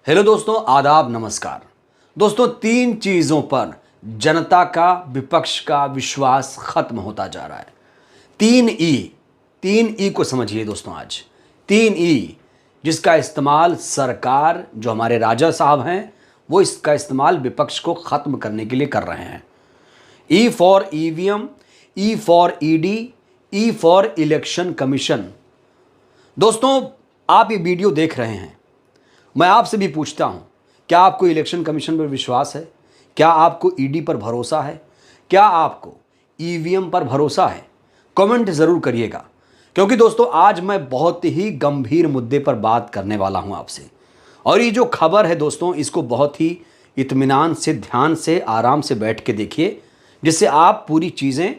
Hello दोस्तों, आदाब, नमस्कार। दोस्तों, तीन चीज़ों पर जनता का, विपक्ष का विश्वास खत्म होता जा रहा है। तीन ई को समझिए दोस्तों। आज तीन ई जिसका इस्तेमाल सरकार, जो हमारे राजा साहब हैं, वो इसका इस्तेमाल विपक्ष को ख़त्म करने के लिए कर रहे हैं। E for EVM, E for ED, E for election commission. दोस्तों, आप ये वीडियो देख रहे हैं, मैं आपसे भी पूछता हूं, क्या आपको इलेक्शन कमीशन पर विश्वास है? क्या आपको ईडी पर भरोसा है? क्या आपको ईवीएम पर भरोसा है? कमेंट ज़रूर करिएगा, क्योंकि दोस्तों आज मैं बहुत ही गंभीर मुद्दे पर बात करने वाला हूं आपसे। और ये जो खबर है दोस्तों, इसको बहुत ही इत्मीनान से, ध्यान से, आराम से बैठ के देखिए, जिससे आप पूरी चीज़ें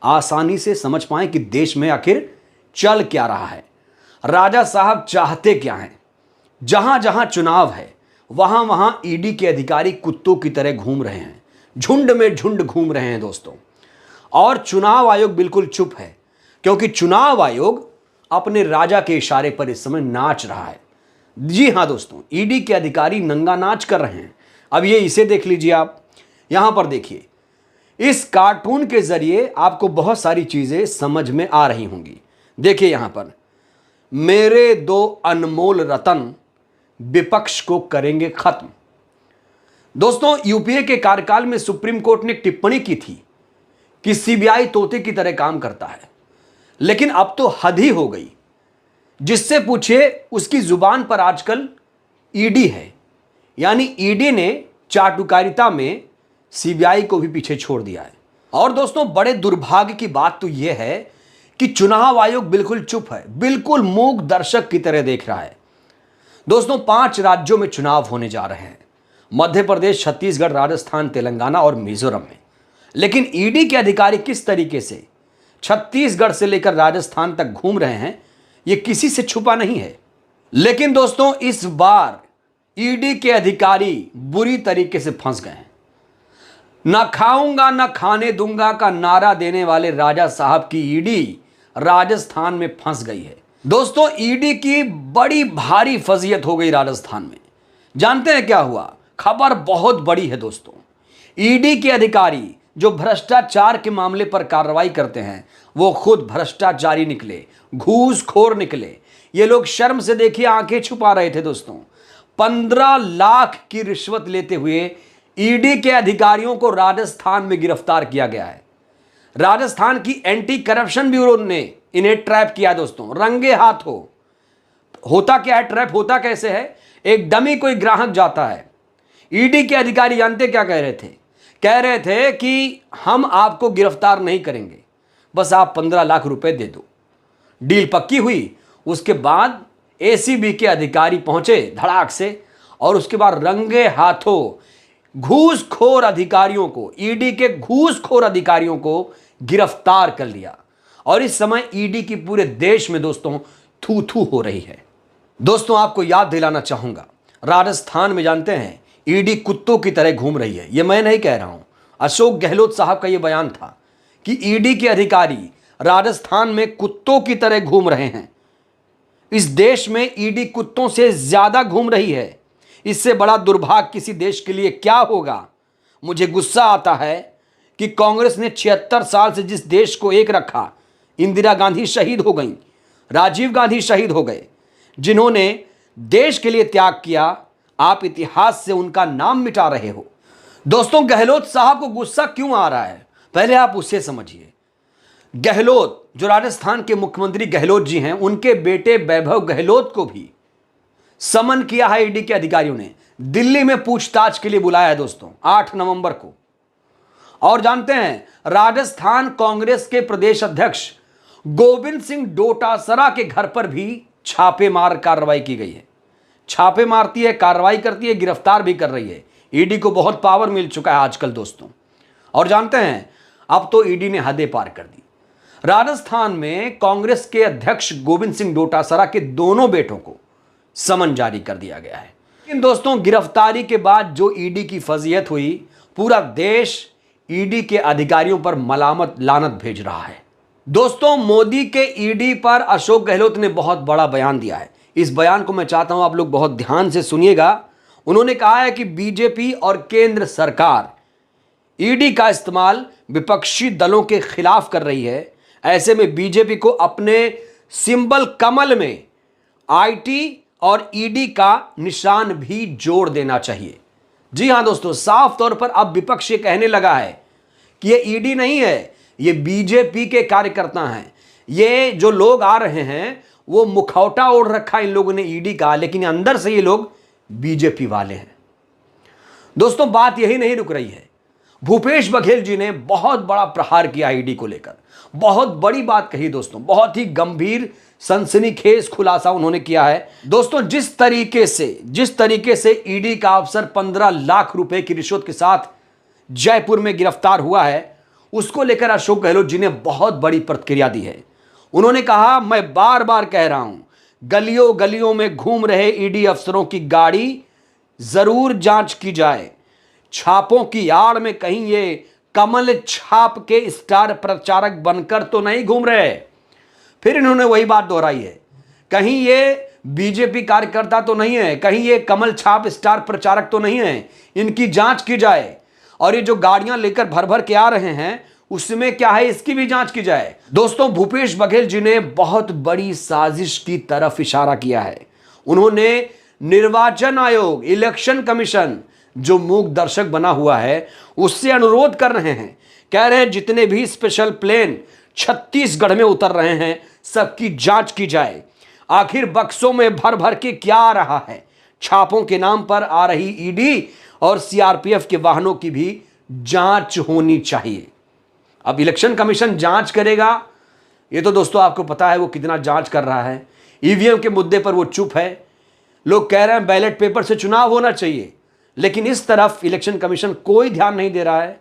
आसानी से समझ पाएँ कि देश में आखिर चल क्या रहा है, राजा साहब चाहते क्या हैं। जहां जहां चुनाव है वहां वहां ईडी के अधिकारी कुत्तों की तरह घूम रहे हैं, झुंड में झुंड घूम रहे हैं दोस्तों। और चुनाव आयोग बिल्कुल चुप है, क्योंकि चुनाव आयोग अपने राजा के इशारे पर इस समय नाच रहा है। जी हां दोस्तों, ईडी के अधिकारी नंगा नाच कर रहे हैं। अब ये इसे देख लीजिए, आप यहां पर देखिए। इस कार्टून के जरिए आपको बहुत सारी चीजें समझ में आ रही होंगी। देखिए यहां पर, मेरे दो अनमोल रतन विपक्ष को करेंगे खत्म। दोस्तों, यूपीए के कार्यकाल में सुप्रीम कोर्ट ने एक टिप्पणी की थी कि सीबीआई तोते की तरह काम करता है, लेकिन अब तो हद ही हो गई। जिससे पूछिए उसकी जुबान पर आजकल ईडी है, यानी ईडी ने चाटुकारिता में सीबीआई को भी पीछे छोड़ दिया है। और दोस्तों, बड़े दुर्भाग्य की बात तो यह है कि चुनाव आयोग बिल्कुल चुप है, बिल्कुल मूक दर्शक की तरह देख रहा है। दोस्तों, 5 राज्यों में चुनाव होने जा रहे हैं, मध्य प्रदेश, छत्तीसगढ़, राजस्थान, तेलंगाना और मिजोरम में। लेकिन ईडी के अधिकारी किस तरीके से छत्तीसगढ़ से लेकर राजस्थान तक घूम रहे हैं, यह किसी से छुपा नहीं है। लेकिन दोस्तों, इस बार ईडी के अधिकारी बुरी तरीके से फंस गए हैं। ना खाऊंगा ना खाने दूंगा का नारा देने वाले राजा साहब की ईडी राजस्थान में फंस गई है। दोस्तों, ईडी की बड़ी भारी फजीयत हो गई राजस्थान में। जानते हैं क्या हुआ? खबर बहुत बड़ी है दोस्तों। ईडी के अधिकारी जो भ्रष्टाचार के मामले पर कार्रवाई करते हैं, वो खुद भ्रष्टाचारी निकले, घूसखोर निकले। ये लोग शर्म से देखिए आंखें छुपा रहे थे दोस्तों। 15 लाख की रिश्वत लेते हुए ईडी के अधिकारियों को राजस्थान में गिरफ्तार किया गया है। राजस्थान की एंटी करप्शन ब्यूरो ने इन्हें ट्रैप किया दोस्तों, रंगे हाथों। होता क्या है ट्रैप? होता कैसे है? एक डमी कोई ग्राहक जाता है, ईडी के अधिकारी जानते क्या कह रहे थे? कह रहे थे कि हम आपको गिरफ्तार नहीं करेंगे, बस आप 15 लाख रुपए दे दो। डील पक्की हुई। उसके बाद एसीबी के अधिकारी पहुंचे धड़ाक से, और उसके बाद रंगे हाथों घूसखोर अधिकारियों को, ईडी के घूसखोर अधिकारियों को गिरफ्तार कर लिया। और इस समय ईडी की पूरे देश में दोस्तों थू थू हो रही है। दोस्तों, आपको याद दिलाना चाहूंगा, राजस्थान में जानते हैं ईडी कुत्तों की तरह घूम रही है। यह मैं नहीं कह रहा हूं, अशोक गहलोत साहब का यह बयान था कि ईडी के अधिकारी राजस्थान में कुत्तों की तरह घूम रहे हैं। इस देश में ईडी कुत्तों से ज्यादा घूम रही है। इससे बड़ा दुर्भाग्य किसी देश के लिए क्या होगा? मुझे गुस्सा आता है कि कांग्रेस ने 76 साल से जिस देश को एक रखा, इंदिरा गांधी शहीद हो गई, राजीव गांधी शहीद हो गए, जिन्होंने देश के लिए त्याग किया, आप इतिहास से उनका नाम मिटा रहे हो। दोस्तों, गहलोत साहब को गुस्सा क्यों आ रहा है, पहले आप उससे समझिए। गहलोत, जो राजस्थान के मुख्यमंत्री गहलोत जी हैं, उनके बेटे वैभव गहलोत को भी समन किया है ईडी के अधिकारियों ने, दिल्ली में पूछताछ के लिए बुलाया है दोस्तों 8 नवंबर को। और जानते हैं, राजस्थान कांग्रेस के प्रदेश अध्यक्ष गोविंद सिंह डोटासरा के घर पर भी छापेमार कार्रवाई की गई है। छापे मारती है, कार्रवाई करती है, गिरफ्तार भी कर रही है। ईडी को बहुत पावर मिल चुका है आजकल दोस्तों। और जानते हैं, अब तो ईडी ने हदें पार कर दी। राजस्थान में कांग्रेस के अध्यक्ष गोविंद सिंह डोटासरा के दोनों बेटों को समन जारी कर दिया गया है। लेकिन दोस्तों, गिरफ्तारी के बाद जो ईडी की फजीयत हुई, पूरा देश ईडी के अधिकारियों पर मलामत लानत भेज रहा है। दोस्तों, मोदी के ईडी पर अशोक गहलोत ने बहुत बड़ा बयान दिया है। इस बयान को मैं चाहता हूं आप लोग बहुत ध्यान से सुनिएगा, उन्होंने कहा है कि बीजेपी और केंद्र सरकार ईडी का इस्तेमाल विपक्षी दलों के खिलाफ कर रही है। ऐसे में बीजेपी को अपने सिंबल कमल में आईटी और ईडी का निशान भी जोड़ देना चाहिए। जी हां दोस्तों, साफ तौर पर अब विपक्ष ये कहने लगा है कि ये ईडी नहीं है, ये बीजेपी के कार्यकर्ता हैं। ये जो लोग आ रहे हैं वो मुखौटा ओढ़ रखा है इन लोगों ने ईडी का, लेकिन अंदर से ये लोग बीजेपी वाले हैं। दोस्तों, बात यही नहीं रुक रही है। भूपेश बघेल जी ने बहुत बड़ा प्रहार किया ईडी को लेकर, बहुत बड़ी बात कही दोस्तों, बहुत ही गंभीर सनसनीखेज खुलासा उन्होंने किया है। दोस्तों, जिस तरीके से ईडी का अफसर 15 लाख रुपए की रिश्वत के साथ जयपुर में गिरफ्तार हुआ है, उसको लेकर अशोक गहलोत जी ने बहुत बड़ी प्रतिक्रिया दी है। उन्होंने कहा, मैं बार बार कह रहा हूं, गलियों गलियों में घूम रहे ईडी अफसरों की गाड़ी जरूर जांच की जाए। छापों की आड़ में कहीं ये कमल छाप के स्टार प्रचारक बनकर तो नहीं घूम रहे। फिर इन्होंने वही बात दोहराई है, कहीं ये बीजेपी कार्यकर्ता तो नहीं है, कहीं ये कमल छाप स्टार प्रचारक तो नहीं है, इनकी जांच की जाए। और ये जो गाड़ियां लेकर भर भर के आ रहे हैं उसमें क्या है, इसकी भी जांच की जाए। दोस्तों, भूपेश बघेल जी ने बहुत बड़ी साजिश की तरफ इशारा किया है। उन्होंने निर्वाचन आयोग, इलेक्शन कमीशन जो मूक दर्शक बना हुआ है उससे अनुरोध कर रहे हैं, कह रहे हैं जितने भी स्पेशल प्लेन छत्तीसगढ़ में उतर रहे हैं सबकी जांच की जाए। आखिर बक्सों में भर भर के क्या आ रहा है। छापों के नाम पर आ रही ईडी और सीआरपीएफ के वाहनों की भी जांच होनी चाहिए। अब इलेक्शन कमीशन जांच करेगा, ये तो दोस्तों आपको पता है वो कितना जांच कर रहा है। ईवीएम के मुद्दे पर वो चुप है। लोग कह रहे हैं बैलेट पेपर से चुनाव होना चाहिए, लेकिन इस तरफ इलेक्शन कमीशन कोई ध्यान नहीं दे रहा है।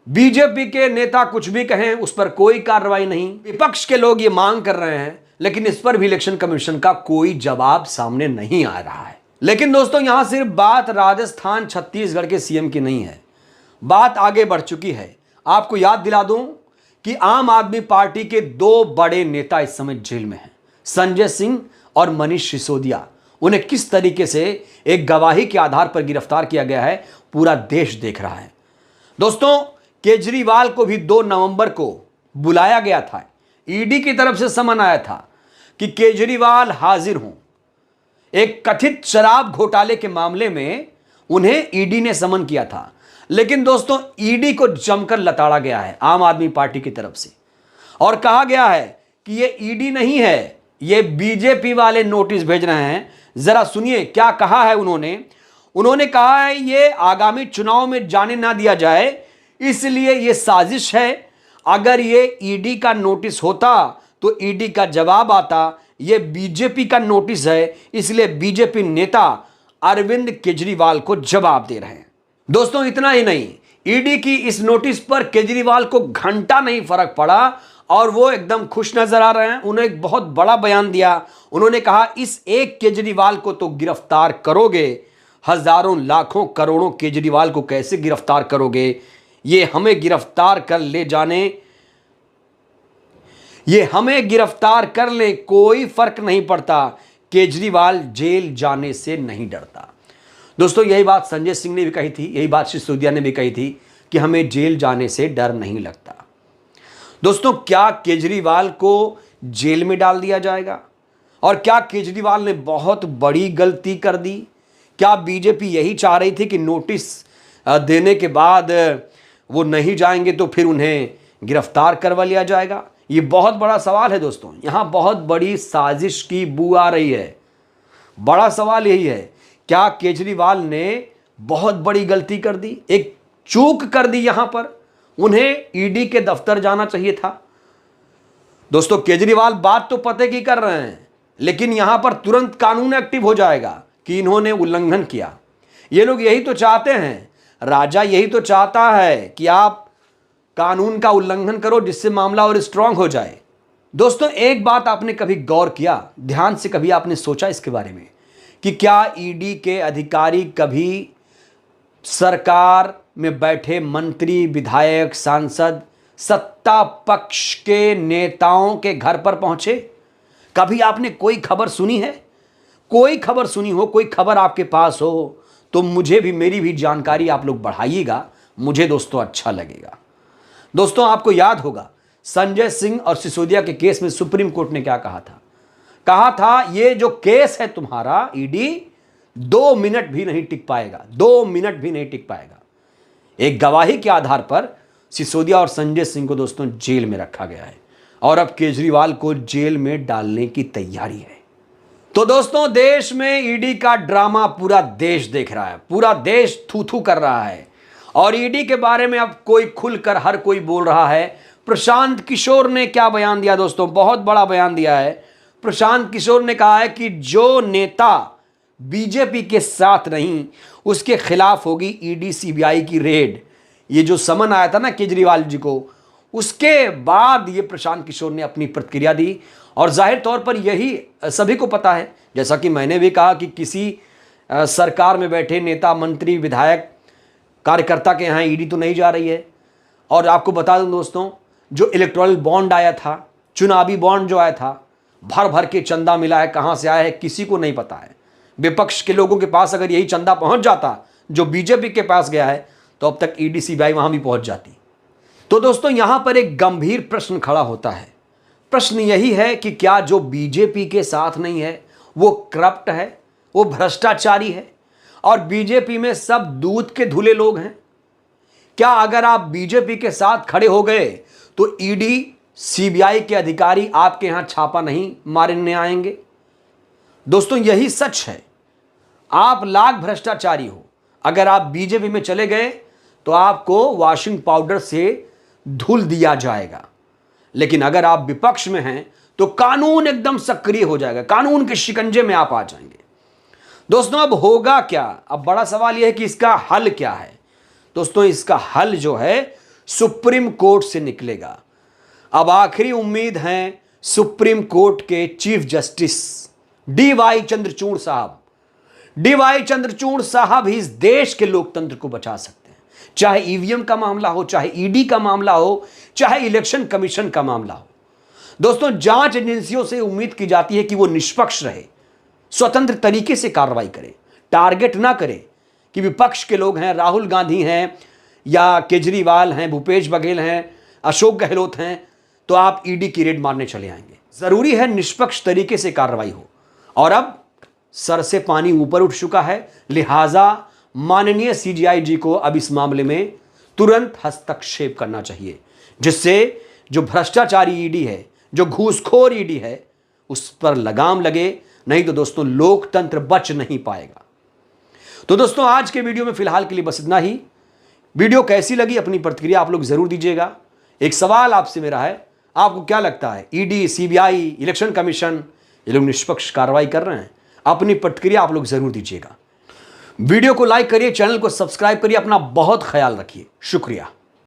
बीजेपी के नेता कुछ भी कहें उस पर कोई कार्रवाई नहीं। विपक्ष के लोग ये मांग कर रहे हैं, लेकिन इस पर भी इलेक्शन कमीशन का कोई जवाब सामने नहीं आ रहा है। लेकिन दोस्तों, यहां सिर्फ बात राजस्थान छत्तीसगढ़ के सीएम की नहीं है, बात आगे बढ़ चुकी है। आपको याद दिला दूं कि आम आदमी पार्टी के 2 बड़े नेता इस समय जेल में हैं, संजय सिंह और मनीष सिसोदिया। उन्हें किस तरीके से एक गवाही के आधार पर गिरफ्तार किया गया है पूरा देश देख रहा है। दोस्तों, केजरीवाल को भी 2 नवंबर को बुलाया गया था। ईडी की तरफ से समन आया था कि केजरीवाल हाजिर हों। एक कथित शराब घोटाले के मामले में उन्हें ईडी ने समन किया था, लेकिन दोस्तों ईडी को जमकर लताड़ा गया है आम आदमी पार्टी की तरफ से, और कहा गया है कि ये ईडी नहीं है, ये बीजेपी वाले नोटिस भेज रहे हैं। जरा सुनिए क्या कहा है उन्होंने कहा है ये आगामी चुनाव में जाने ना दिया जाए, इसलिए ये साजिश है। अगर ये ईडी का नोटिस होता तो ईडी का जवाब आता, ये बीजेपी का नोटिस है, इसलिए बीजेपी नेता अरविंद केजरीवाल को जवाब दे रहे हैं। दोस्तों, इतना ही नहीं, ईडी की इस नोटिस पर केजरीवाल को घंटा नहीं फर्क पड़ा और वो एकदम खुश नजर आ रहे हैं। उन्होंने एक बहुत बड़ा बयान दिया। उन्होंने कहा, इस एक केजरीवाल को तो गिरफ्तार करोगे, हजारों लाखों करोड़ों केजरीवाल को कैसे गिरफ्तार करोगे? ये हमें गिरफ्तार कर ले, कोई फर्क नहीं पड़ता। केजरीवाल जेल जाने से नहीं डरता। दोस्तों, यही बात संजय सिंह ने भी कही थी, यही बात सिसोदिया ने भी कही थी कि हमें जेल जाने से डर नहीं लगता। दोस्तों, क्या केजरीवाल को जेल में डाल दिया जाएगा? और क्या केजरीवाल ने बहुत बड़ी गलती कर दी? क्या बीजेपी यही चाह रही थी कि नोटिस देने के बाद वो नहीं जाएंगे तो फिर उन्हें गिरफ्तार करवा लिया जाएगा? ये बहुत बड़ा सवाल है दोस्तों। यहां बहुत बड़ी साजिश की बू आ रही है। बड़ा सवाल यही है, क्या केजरीवाल ने बहुत बड़ी गलती कर दी, एक चूक कर दी? यहां पर उन्हें ईडी के दफ्तर जाना चाहिए था। दोस्तों, केजरीवाल बात तो पते की कर रहे हैं, लेकिन यहां पर तुरंत कानून एक्टिव हो जाएगा कि इन्होंने उल्लंघन किया। ये लोग यही तो चाहते हैं, राजा यही तो चाहता है कि आप कानून का उल्लंघन करो जिससे मामला और स्ट्रांग हो जाए। दोस्तों, एक बात आपने कभी गौर किया, ध्यान से कभी आपने सोचा इसके बारे में कि क्या ईडी के अधिकारी कभी सरकार में बैठे मंत्री, विधायक, सांसद, सत्ता पक्ष के नेताओं के घर पर पहुंचे? कभी आपने कोई खबर सुनी है? कोई खबर सुनी हो, कोई खबर आपके पास हो तो मुझे भी, मेरी भी जानकारी आप लोग बढ़ाइएगा, मुझे दोस्तों अच्छा लगेगा। दोस्तों आपको याद होगा संजय सिंह और सिसोदिया के केस में सुप्रीम कोर्ट ने क्या कहा था? कहा था ये जो केस है तुम्हारा ईडी 2 मिनट भी नहीं टिक पाएगा, 2 मिनट भी नहीं टिक पाएगा। एक गवाही के आधार पर सिसोदिया और संजय सिंह को दोस्तों जेल में रखा गया है और अब केजरीवाल को जेल में डालने की तैयारी है। तो दोस्तों देश में ईडी का ड्रामा पूरा देश देख रहा है, पूरा देश थू थू कर रहा है और ईडी के बारे में अब कोई खुलकर हर कोई बोल रहा है। प्रशांत किशोर ने क्या बयान दिया दोस्तों? बहुत बड़ा बयान दिया है। प्रशांत किशोर ने कहा है कि जो नेता बीजेपी के साथ नहीं उसके खिलाफ होगी ईडी सीबीआई की रेड। ये जो समन आया था ना केजरीवाल जी को, उसके बाद ये प्रशांत किशोर ने अपनी प्रतिक्रिया दी और जाहिर तौर पर यही सभी को पता है, जैसा कि मैंने भी कहा कि किसी सरकार में बैठे नेता, मंत्री, विधायक, कार्यकर्ता के यहाँ ईडी तो नहीं जा रही है। और आपको बता दूं दोस्तों, जो इलेक्टोरल बॉन्ड आया था, चुनावी बॉन्ड जो आया था, भर भर के चंदा मिला है, कहाँ से आया है किसी को नहीं पता है। विपक्ष के लोगों के पास अगर यही चंदा पहुंच जाता जो बीजेपी के पास गया है तो अब तक ईडी सीबीआई वहां भी पहुंच जाती। तो दोस्तों यहां पर एक गंभीर प्रश्न खड़ा होता है। प्रश्न यही है कि क्या जो बीजेपी के साथ नहीं है वो करप्ट है, वो भ्रष्टाचारी है और बीजेपी में सब दूध के धुले लोग हैं? क्या अगर आप बीजेपी के साथ खड़े हो गए तो ईडी सीबीआई के अधिकारी आपके यहां छापा नहीं मारने आएंगे? दोस्तों यही सच है। आप लाख भ्रष्टाचारी हो, अगर आप बीजेपी में चले गए तो आपको वॉशिंग पाउडर से धुल दिया जाएगा, लेकिन अगर आप विपक्ष में हैं तो कानून एकदम सक्रिय हो जाएगा, कानून के शिकंजे में आप आ जाएंगे। दोस्तों अब होगा क्या? अब बड़ा सवाल यह है कि इसका हल क्या है? दोस्तों इसका हल जो है सुप्रीम कोर्ट से निकलेगा। अब आखिरी उम्मीद है सुप्रीम कोर्ट के चीफ जस्टिस डीवाई चंद्रचूड़ साहब। डीवाई चंद्रचूड़ साहब ही इस देश के लोकतंत्र को बचा सकते हैं, चाहे ईवीएम का मामला हो, चाहे ईडी का मामला हो, चाहे इलेक्शन कमीशन का मामला हो। दोस्तों जांच एजेंसियों से उम्मीद की जाती है कि वो निष्पक्ष रहे, स्वतंत्र तरीके से कार्रवाई करे, टारगेट ना करे कि विपक्ष के लोग हैं, राहुल गांधी हैं या केजरीवाल हैं, भूपेश बघेल हैं, अशोक गहलोत हैं, तो आप ईडी की रेड मारने चले आएंगे। जरूरी है निष्पक्ष तरीके से कार्रवाई हो और अब सर से पानी ऊपर उठ चुका है, लिहाजा माननीय सीजीआई जी को अब इस मामले में तुरंत हस्तक्षेप करना चाहिए, जिससे जो भ्रष्टाचारी ईडी है, जो घूसखोर ईडी है, उस पर लगाम लगे, नहीं तो दोस्तों लोकतंत्र बच नहीं पाएगा। तो दोस्तों आज के वीडियो में फिलहाल के लिए बस इतना ही। वीडियो कैसी लगी अपनी प्रतिक्रिया आप लोग जरूर दीजिएगा। एक सवाल आपसे मेरा है, आपको क्या लगता है ईडी, सीबीआई, इलेक्शन कमीशन ये लोग निष्पक्ष कार्रवाई कर रहे हैं? अपनी प्रतिक्रिया आप लोग जरूर दीजिएगा। वीडियो को लाइक करिए, चैनल को सब्सक्राइब करिए, अपना बहुत ख्याल रखिए। शुक्रिया।